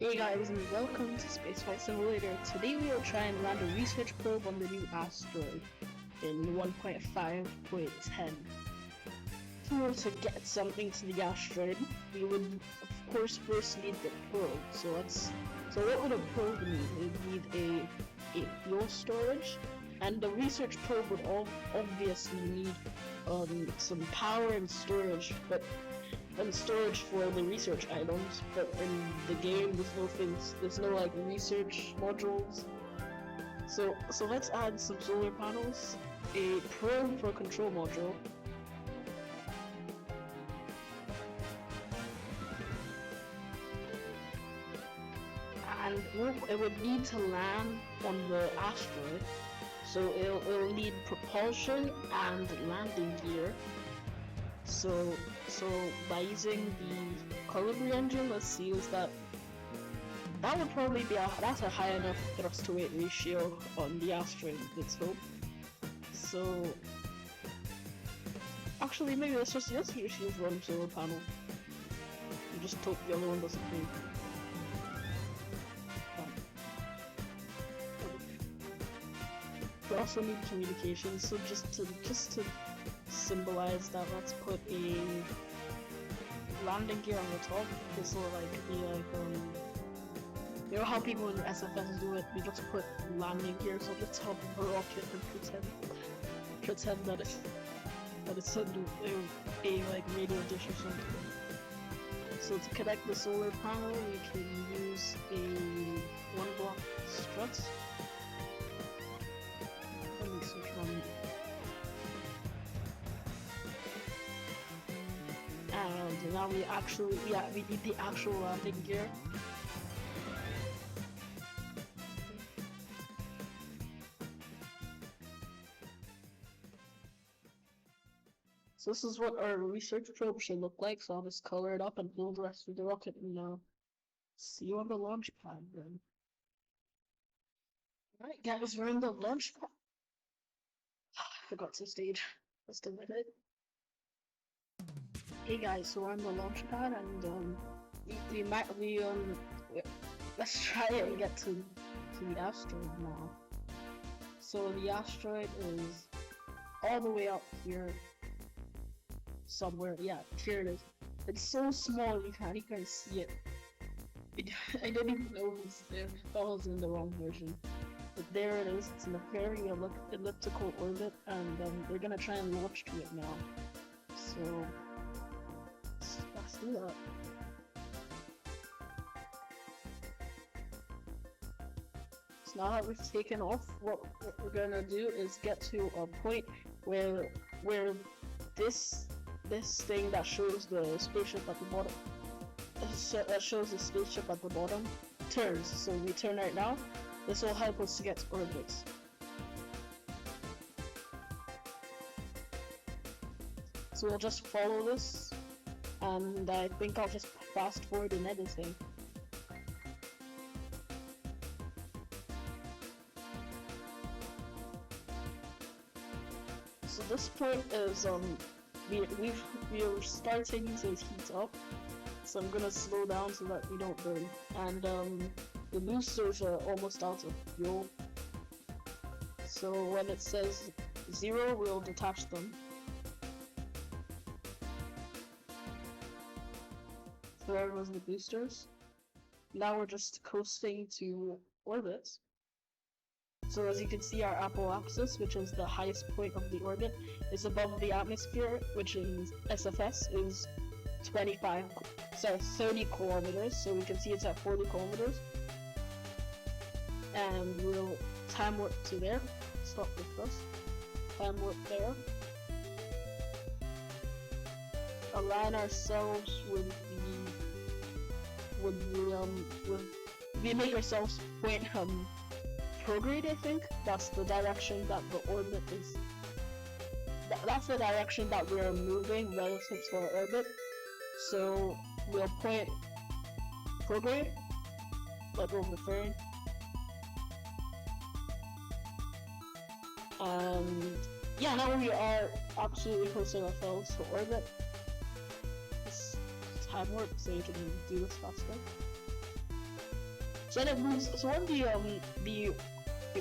Hey guys, and welcome to Spaceflight Simulator. Today we will try and land a research probe on the new asteroid in 1.5.10. To get something to the asteroid, we would of course first need the probe. So what would a probe need? It would need a fuel storage, and the research probe would obviously need some power and storage, and storage for the research items, but in the game there's no like research modules. So let's add some solar panels, a probe for control module, and it would need to land on the asteroid. So it'll need propulsion and landing gear. So by using the colibri engine, let's see, that would probably be that's a high enough thrust to weight ratio on the asteroid, let's hope. So actually maybe let's just use one solar panel and just hope the other one doesn't move. We also need communications, so just to symbolize that, let's put a landing gear on the top. This will be like you know how people in SFS do it, we just put landing gears on the top of a rocket and pretend that it's a like radio dish or something. So to connect the solar panel, we can use a 1-block strut. Let me switch one. And now we need the actual landing gear. So this is what our research probe should look like, so I'll just color it up and build the rest of the rocket and see you on the launch pad then. Alright guys, we're in the launch pad. I forgot to stage. Just a minute. Hey guys, so we're on the launch pad and let's try and get to the asteroid now. So the asteroid is all the way up here somewhere. Yeah, here it is. It's so small you can't even see it. I didn't even know it was there. I thought I was in the wrong version. But there it is. It's in a very elliptical orbit, and they're gonna try and launch to it now. So let's do that. So now that we've taken off, what we're gonna do is get to a point where this thing that shows the spaceship at the bottom, turns. So we turn right now. This will help us to get to orbit. So we'll just follow this, and I think I'll just fast forward in editing. So this point is we're starting to heat up, so I'm gonna slow down so that we don't burn. And the boosters are almost out of fuel, so when it says 0, we'll detach them. So there goes the boosters. Now we're just coasting to orbit. So as you can see, our apoapsis, which is the highest point of the orbit, is above the atmosphere, which in SFS is 30 kilometers. So we can see it's at 40 kilometers. And we'll time warp to there. Stop with us. Time warp there. Align ourselves with we make ourselves point prograde, I think. That's the direction that the orbit is. That's the direction that we're moving relative to our orbit. So we'll point prograde, like we're referring. And yeah, now we are absolutely posting ourselves to orbit. Let's time warp so you can do this faster. So when it moves, so the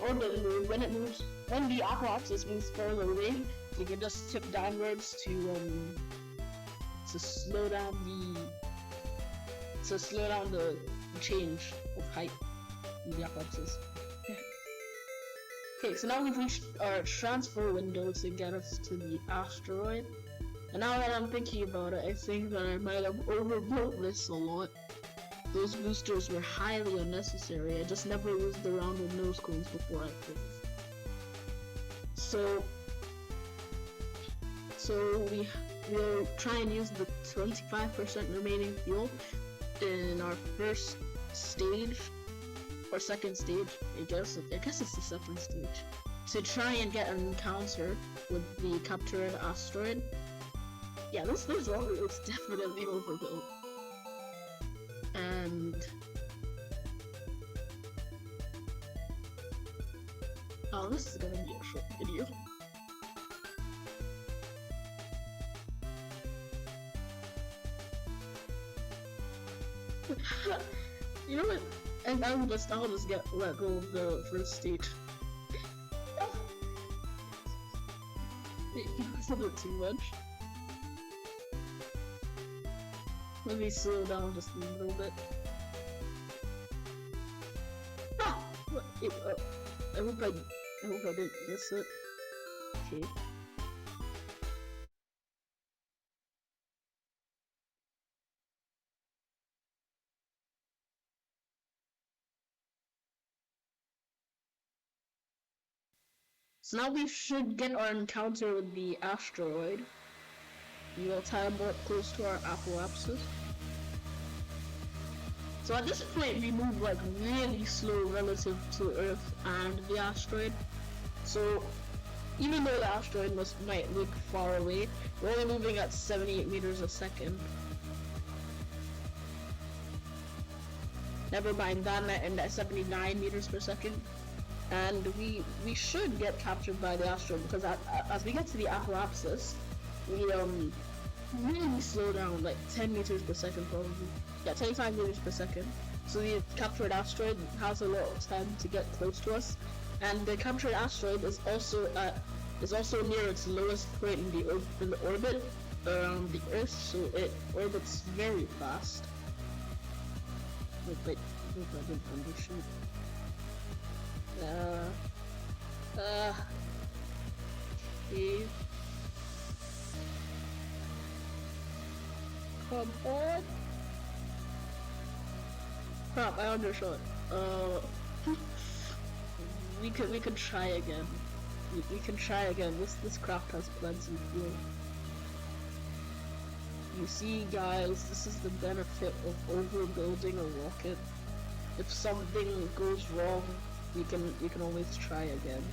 orbit move, when it moves, when the apoapsis moves further away, we can just tip downwards to slow down the change of height in the apoapsis. Okay, so now we've reached our transfer window to get us to the asteroid. And now that I'm thinking about it, I think that I might have overbuilt this a lot. Those boosters were highly unnecessary. I just never used the rounded nose cones before, I think. So we'll try and use the 25% remaining fuel in our first stage, or second stage. I guess it's the second stage. To try and get an encounter with the captured asteroid. Yeah, this longer is definitely overbuilt. And oh, this is gonna be a short video. You know what? And I'll just let go of the first stage. It's a bit too much. Let me slow down just a little bit. Ah! I hope I didn't miss it. Okay. So now we should get our encounter with the asteroid. We will teleport close to our apoapsis. So at this point we move like really slow relative to Earth and the asteroid. So even though the asteroid might look far away, we're only moving at 78 meters a second. Never mind that, and at 79 meters per second. And we should get captured by the asteroid because as we get to the apoapsis, we really slow down, like 10 meters per second probably. Yeah, 25 meters per second. So the captured asteroid has a lot of time to get close to us, and the captured asteroid is also near its lowest point in the orbit around the Earth, so it orbits very fast. Wait, I hope I didn't undershoot. Okay. Come on. Crap, I undershot. We could try again. We can try again. This craft has plenty of fuel. You see, guys, this is the benefit of overbuilding a rocket. If something goes wrong, you can always try again.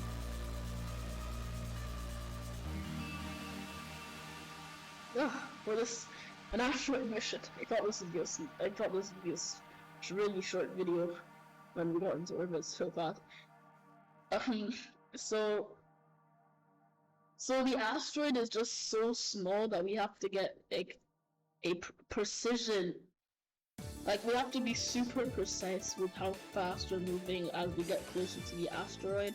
For this an asteroid mission, I thought this would be a really short video when we got into orbit so fast. So the asteroid is just so small that we have to get like a precision. Like, we have to be super precise with how fast we're moving as we get closer to the asteroid.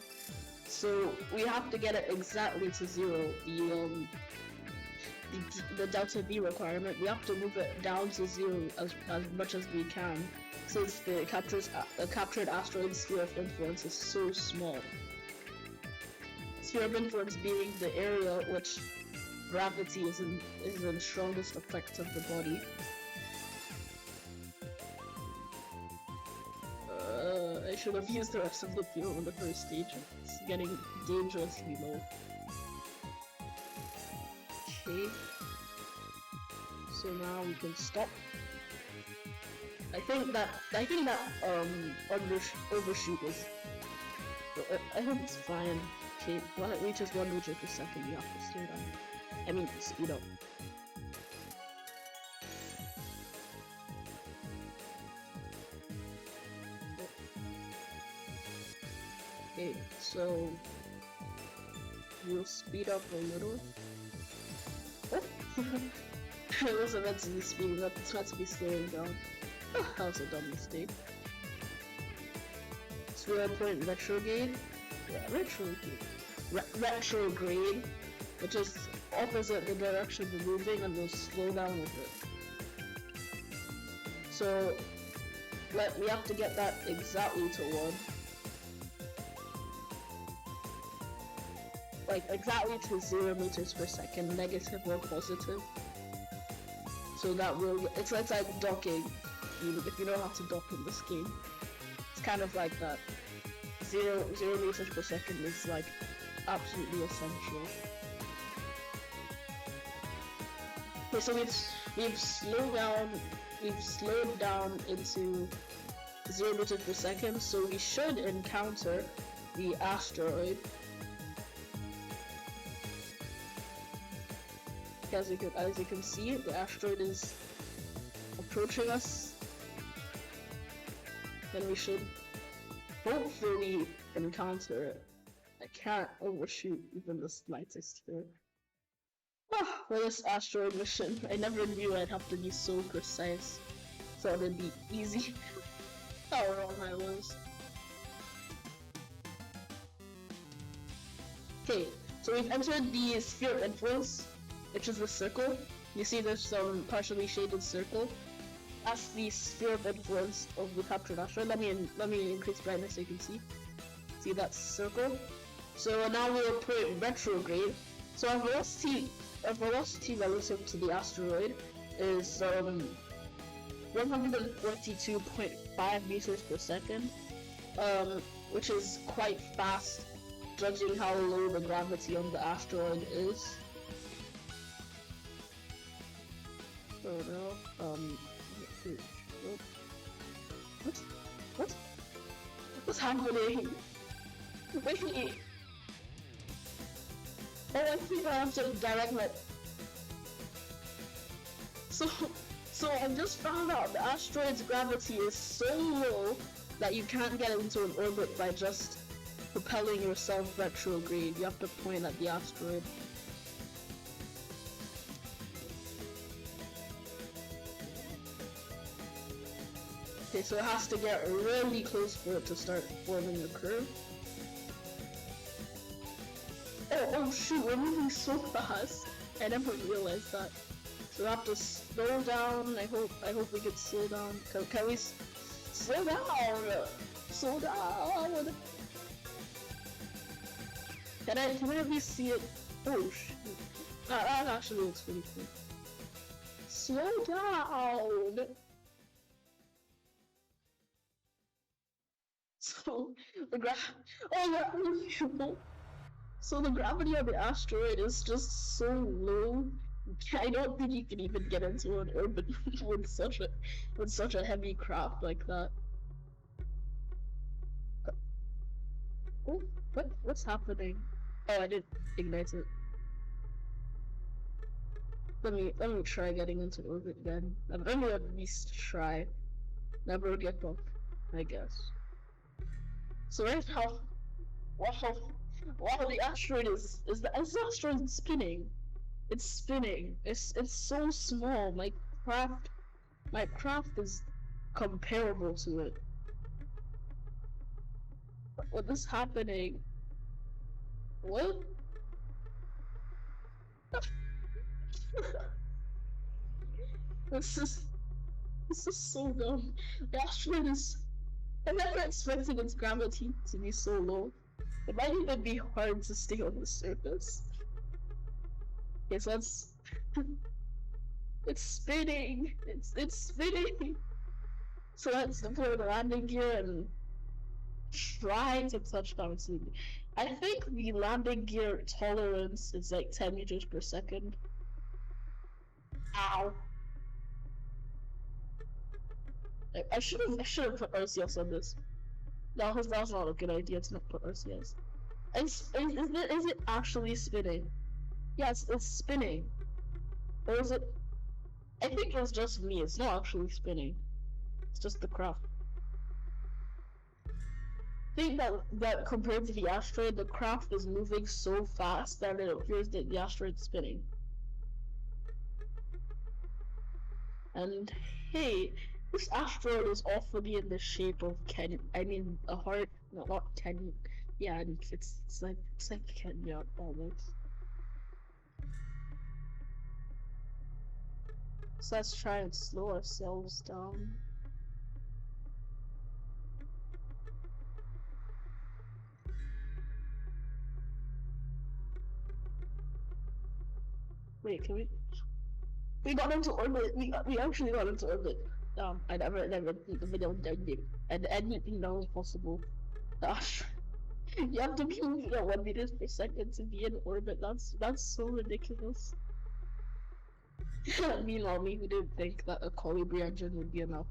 So we have to get it exactly to 0. The delta V requirement, we have to move it down to 0 as much as we can, since the captured asteroid sphere of influence is so small. Sphere of influence being the area which gravity is the strongest effect of the body. I should have used the rest of the fuel in the first stage. It's getting dangerously low. Okay. So now we can stop. I think that overshoot was. I hope it's fine. Okay, when it reaches 1 meter per second, you have to slow down. I mean, speed up. Okay, so we'll speed up a little. Oh! It wasn't meant to be speeding up, it's meant to be slowing down. Oh, that was a dumb mistake. we'll point retrograde. Yeah, retrograde, which is opposite the direction we're moving, and we'll slow down with it. So we have to get that exactly to 1. Like exactly to 0 meters per second, negative or positive. So that will, it's like docking, if you know how to dock in this game. It's kind of like that. 0 meters per second is like absolutely essential. Okay, so we've slowed down into 0 meters per second, so we should encounter the asteroid. As you can see, the asteroid is approaching us, and we should hopefully encounter it. I can't overshoot even the slightest here. For this asteroid mission, I never knew I'd have to be so precise. Thought it'd be easy. How wrong I was. Okay, so we've entered the sphere of influence, which is the circle. You see there's some partially shaded circle. That's the sphere of influence of the captured asteroid. Let me increase brightness so you can see. See that circle? So now we'll put retrograde. So our velocity relative to the asteroid is 142.5 meters per second, which is quite fast, judging how low the gravity on the asteroid is. Oh no, what's happening? Wait! Oh, I think I have to direct my... So I just found out the asteroid's gravity is so low that you can't get into an orbit by just propelling yourself retrograde. You have to point at the asteroid. Okay, so it has to get really close for it to start forming a curve. Oh shoot, we're moving so fast. I never realized that. So we have to slow down. I hope we can slow down. Can we slow down? Slow down. Can I at least see it? Oh shoot. That actually looks pretty cool. Slow down. So the So the gravity of the asteroid is just so low. I don't think you can even get into an orbit with such a heavy craft like that. Oh, what's happening? Oh, I didn't ignite it. Let me try getting into orbit again. Let me at least try. Never get up, I guess. So right now, wow, the asteroid is the asteroid spinning. It's spinning. It's so small. My craft is comparable to it. What is happening? What? This is so dumb. The asteroid is... I never expected its gravity to be so low. It might even be hard to stay on the surface. Okay, so it's spinning. It's spinning. So let's deploy the landing gear and try to touch down soon. I think the landing gear tolerance is like 10 meters per second. Ow. I should have put RCS on this. That was not a good idea to not put RCS. Is it actually spinning? Yes, it's spinning. Or is it? I think it's just me. It's not actually spinning. It's just the craft. I think that compared to the asteroid, the craft is moving so fast that it appears that the asteroid's spinning. And hey, This asteroid is awfully in the shape of Kenya. I mean, a heart. No, not Kenya. Yeah, it's like Kenya almost. So let's try and slow ourselves down. Wait, can we? We got into orbit. We actually got into orbit. I never think the video did, and anything that was possible. Gosh, you have to be moving at 1 meters per second to be in orbit. That's so ridiculous. Meanwhile, me who didn't think that a colibri engine would be enough.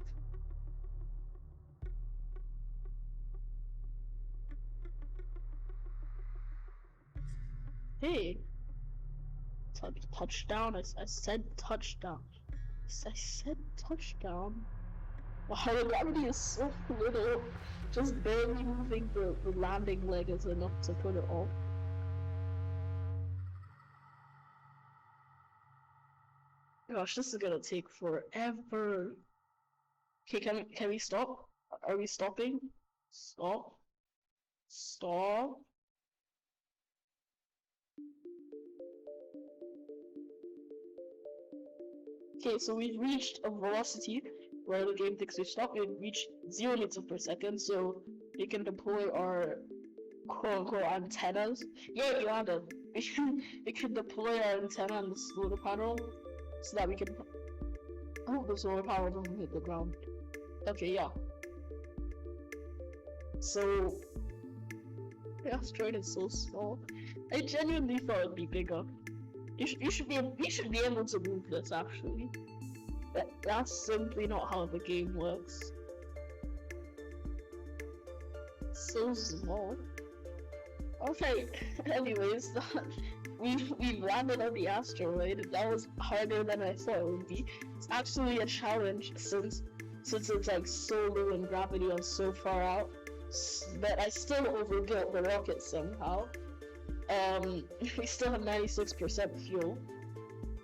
Hey, touchdown. I said touchdown. I said touchdown. Wow, the gravity is so little. Just barely moving the landing leg is enough to put it off. Gosh, this is gonna take forever. Okay, can we stop? Are we stopping? Stop. Stop. Okay, so we've reached a velocity where the game thinks we stop. We've reached 0 meters per second, so we can deploy our quote-unquote antennas. Yeah, Yolanda, we can deploy our antenna on the solar panel so that we can. I hope the solar panel doesn't hit the ground. Okay, yeah. So the asteroid is so small. I genuinely thought it'd be bigger. You should be able to move this actually. That's simply not how the game works. So small. Okay. Anyways, we landed on the asteroid. That was harder than I thought it would be. It's actually a challenge since it's like so low in gravity and so far out. But I still overbuilt the rocket somehow. We still have 96% fuel.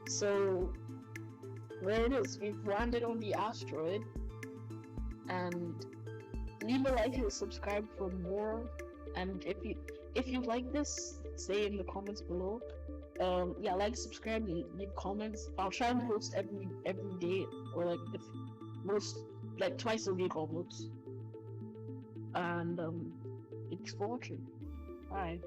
So there it is. We've landed on the asteroid, and leave a like and subscribe for more. And if you like this, say in the comments below. Yeah, like, subscribe, leave comments. I'll try and post every day, or like the most, like twice a week almost. And thanks for watching. Bye.